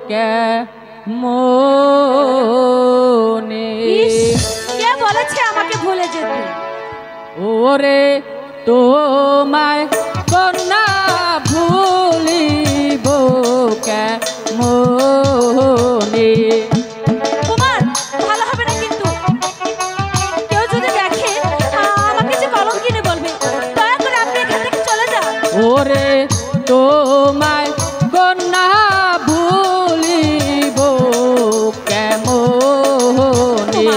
কেমনে। কে বলেছে আমাকে ভুলে যেতে? ওরে তোমায় কন্যা ভুলিব কেমনে। কুমার, ভালো হবে না কিন্তু। কেউ যদি দেখে আমাকে যে কলঙ্কিনী বলবে। দয়া করে আপনি এখান থেকে চলে যান। ওরে তোমায় কন্যা ভুলিব কেমনে।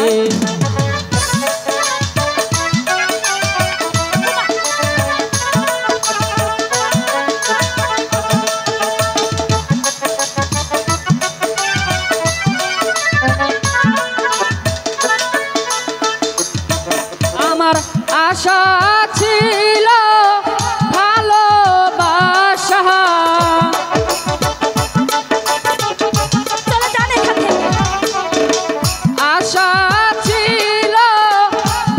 আমার আশা ছিল ভালোবাসা, চলে যান এখান থেকে। আশা ছিল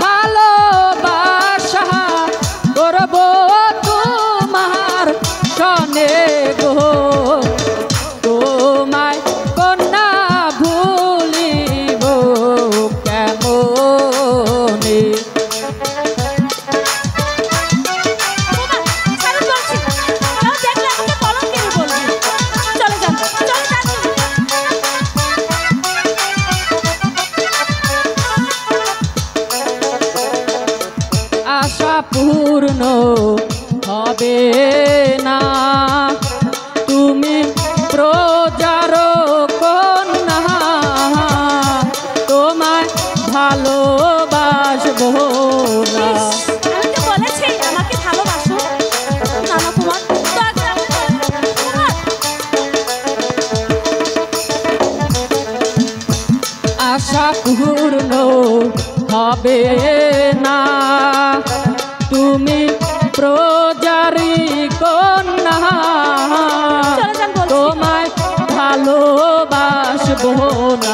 ভালোবাসা করব তোমার সনে গো। তোমায় কন্যা ভুলিব কেমনে। ছাড়ুন বলছি। কেউ দেখলে আমাকে কলঙ্কিনী বলবে। চলে যান, চলে যান। আশা পূর্ণ হবে না, তুমি প্রজার কন্যা, তোমায় ভালোবাসবো না। আমি তো বলেছি আমাকে ভালোবাসো। না না কুমার, দয়া করে আপনি চলে যান। কুমার, আশা পূর্ণ হবে না, তুমি প্রজারি কন্যা, চলে যান বলছি। তোমায় ভালোবাসবো না।